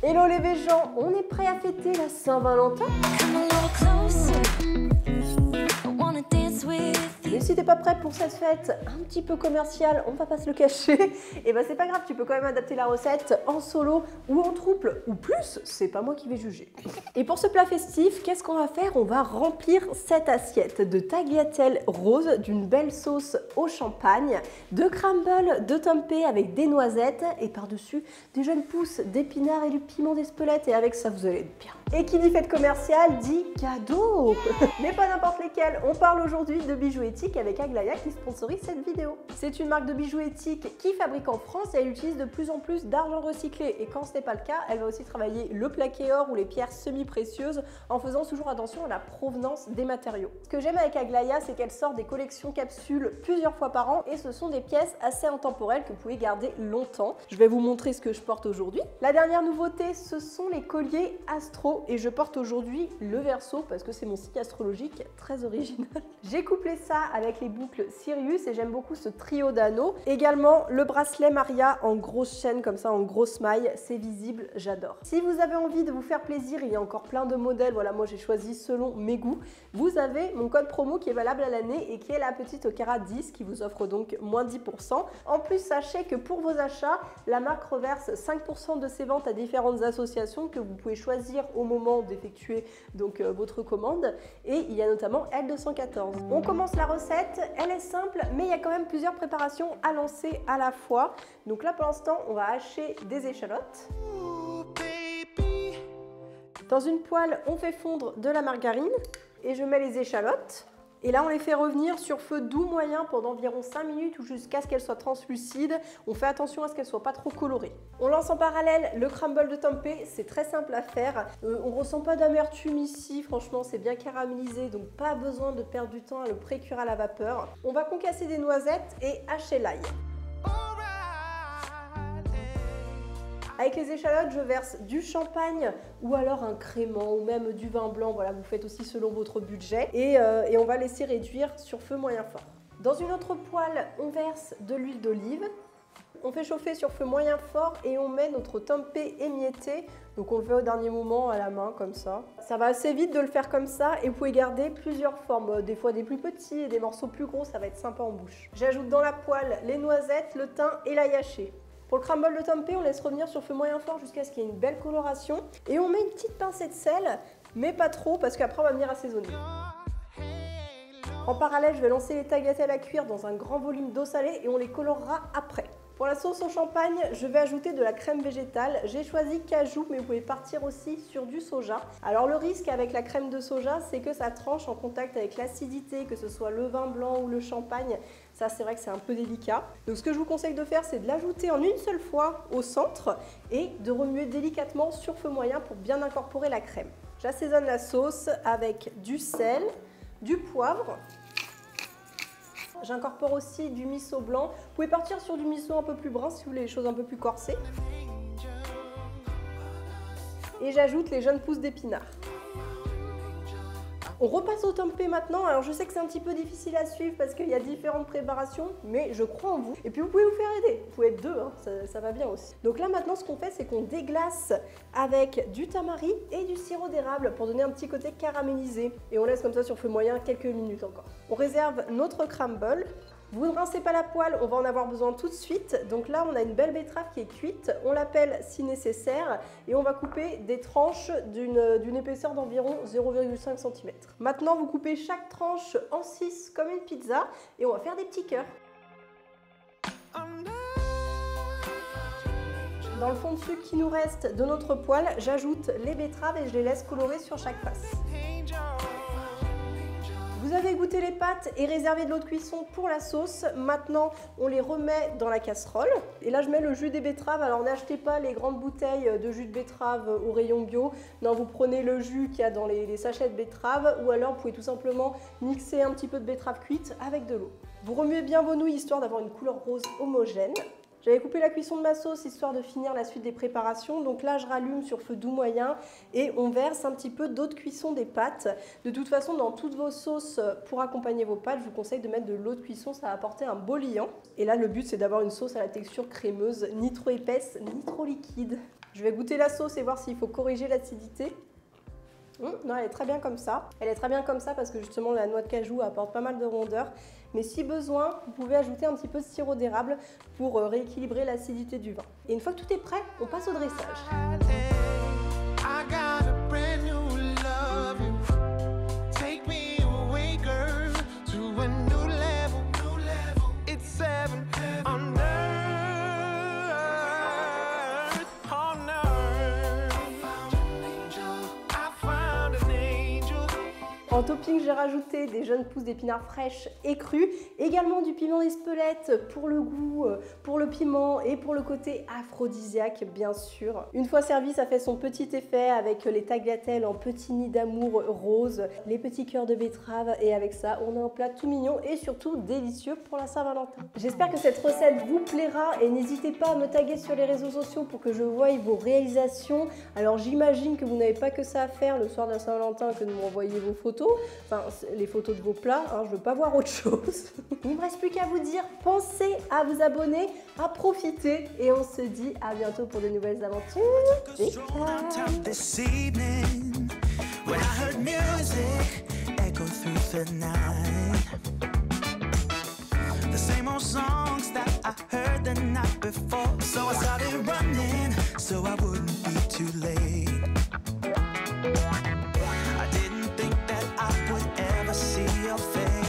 Hello les gens, on est prêt à fêter la Saint-Valentin? Mais si t'es pas prêt pour cette fête un petit peu commerciale, on va pas se le cacher, et ben c'est pas grave, tu peux quand même adapter la recette en solo ou en trouble, ou plus, c'est pas moi qui vais juger. Et pour ce plat festif, qu'est-ce qu'on va faire? On va remplir cette assiette de tagliatelle rose, d'une belle sauce au champagne, de crumble, de tempeh avec des noisettes, et par-dessus des jeunes pousses d'épinards et du piment d'Espelette, et avec ça vous allez être bien. Et qui dit fête commerciale dit cadeau. Mais pas n'importe lesquels, on parle aujourd'hui de bijoux éthiques avec Aglaia qui sponsorise cette vidéo. C'est une marque de bijoux éthiques qui fabrique en France et elle utilise de plus en plus d'argent recyclé. Et quand ce n'est pas le cas, elle va aussi travailler le plaqué or ou les pierres semi-précieuses en faisant toujours attention à la provenance des matériaux. Ce que j'aime avec Aglaia, c'est qu'elle sort des collections capsules plusieurs fois par an et ce sont des pièces assez intemporelles que vous pouvez garder longtemps. Je vais vous montrer ce que je porte aujourd'hui. La dernière nouveauté, ce sont les colliers Astro. Et je porte aujourd'hui le Verseau parce que c'est mon signe astrologique très original. J'ai couplé ça avec les boucles Sirius et j'aime beaucoup ce trio d'anneaux. Également le bracelet Maria en grosse chaîne comme ça, en grosse maille, c'est visible, j'adore. Si vous avez envie de vous faire plaisir, il y a encore plein de modèles, voilà moi j'ai choisi selon mes goûts. Vous avez mon code promo qui est valable à l'année et qui est la petite au carat 10 qui vous offre donc moins 10%. En plus sachez que pour vos achats, la marque reverse 5% de ses ventes à différentes associations que vous pouvez choisir au moment d'effectuer donc votre commande et il y a notamment L214. On commence la recette, elle est simple mais il y a quand même plusieurs préparations à lancer à la fois. Donc là pour l'instant on va hacher des échalotes. Dans une poêle on fait fondre de la margarine et je mets les échalotes. Et là, on les fait revenir sur feu doux moyen pendant environ 5 minutes ou jusqu'à ce qu'elles soient translucides. On fait attention à ce qu'elles ne soient pas trop colorées. On lance en parallèle le crumble de tempeh, c'est très simple à faire. On ne ressent pas d'amertume ici, franchement, c'est bien caramélisé, donc pas besoin de perdre du temps à le pré-cuire à la vapeur. On va concasser des noisettes et hacher l'ail. Avec les échalotes, je verse du champagne ou alors un crément ou même du vin blanc. Voilà, vous faites aussi selon votre budget. Et on va laisser réduire sur feu moyen fort. Dans une autre poêle, on verse de l'huile d'olive. On fait chauffer sur feu moyen fort et on met notre tempeh émietté. Donc on le fait au dernier moment à la main comme ça. Ça va assez vite de le faire comme ça et vous pouvez garder plusieurs formes. Des fois des plus petits et des morceaux plus gros, ça va être sympa en bouche. J'ajoute dans la poêle les noisettes, le thym et l'ail haché. Pour le crumble de tempeh, on laisse revenir sur feu moyen fort jusqu'à ce qu'il y ait une belle coloration. Et on met une petite pincée de sel, mais pas trop parce qu'après on va venir assaisonner. En parallèle, je vais lancer les tagliatelles à cuire dans un grand volume d'eau salée et on les colorera après. Pour la sauce au champagne, je vais ajouter de la crème végétale. J'ai choisi cajou, mais vous pouvez partir aussi sur du soja. Alors le risque avec la crème de soja, c'est que ça tranche en contact avec l'acidité, que ce soit le vin blanc ou le champagne. Ça, c'est vrai que c'est un peu délicat. Donc ce que je vous conseille de faire, c'est de l'ajouter en une seule fois au centre et de remuer délicatement sur feu moyen pour bien incorporer la crème. J'assaisonne la sauce avec du sel, du poivre. J'incorpore aussi du miso blanc. Vous pouvez partir sur du miso un peu plus brun si vous voulez les choses un peu plus corsées. Et j'ajoute les jeunes pousses d'épinards. On repasse au tempeh maintenant. Alors je sais que c'est un petit peu difficile à suivre parce qu'il y a différentes préparations, mais je crois en vous. Et puis vous pouvez vous faire aider. Vous pouvez être deux, hein, ça va bien aussi. Donc là maintenant ce qu'on fait, c'est qu'on déglace avec du tamari et du sirop d'érable pour donner un petit côté caramélisé. Et on laisse comme ça sur feu moyen quelques minutes encore. On réserve notre crumble. Vous ne rincez pas la poêle, on va en avoir besoin tout de suite. Donc là, on a une belle betterave qui est cuite. On l'appelle si nécessaire et on va couper des tranches d'une épaisseur d'environ 0,5 cm. Maintenant, vous coupez chaque tranche en 6 comme une pizza et on va faire des petits cœurs. Dans le fond de sucre qui nous reste de notre poêle, j'ajoute les betteraves et je les laisse colorer sur chaque face. Vous avez goûté les pâtes et réservé de l'eau de cuisson pour la sauce. Maintenant, on les remet dans la casserole. Et là, je mets le jus des betteraves. Alors, n'achetez pas les grandes bouteilles de jus de betterave au rayon bio. Non, vous prenez le jus qu'il y a dans les sachets de betterave ou alors vous pouvez tout simplement mixer un petit peu de betterave cuite avec de l'eau. Vous remuez bien vos nouilles histoire d'avoir une couleur rose homogène. J'avais coupé la cuisson de ma sauce histoire de finir la suite des préparations. Donc là, je rallume sur feu doux moyen et on verse un petit peu d'eau de cuisson des pâtes. De toute façon, dans toutes vos sauces pour accompagner vos pâtes, je vous conseille de mettre de l'eau de cuisson. Ça va apporter un beau liant. Et là, le but, c'est d'avoir une sauce à la texture crémeuse, ni trop épaisse, ni trop liquide. Je vais goûter la sauce et voir s'il faut corriger l'acidité. Non, elle est très bien comme ça. Elle est très bien comme ça parce que justement la noix de cajou apporte pas mal de rondeur. Mais si besoin, vous pouvez ajouter un petit peu de sirop d'érable pour rééquilibrer l'acidité du vin. Et une fois que tout est prêt, on passe au dressage. En topping, j'ai rajouté des jeunes pousses d'épinards fraîches et crues, également du piment d'Espelette pour le goût, pour le piment et pour le côté aphrodisiaque, bien sûr. Une fois servi, ça fait son petit effet avec les tagliatelles en petits nids d'amour rose, les petits cœurs de betterave, et avec ça, on a un plat tout mignon et surtout délicieux pour la Saint-Valentin. J'espère que cette recette vous plaira et n'hésitez pas à me taguer sur les réseaux sociaux pour que je voie vos réalisations. Alors j'imagine que vous n'avez pas que ça à faire le soir de la Saint-Valentin que de m'envoyer vos photos. Enfin, les photos de vos plats, hein, je veux pas voir autre chose. Il ne me reste plus qu'à vous dire, pensez à vous abonner, à profiter, et on se dit à bientôt pour de nouvelles aventures. So I started running so I wouldn't be too late.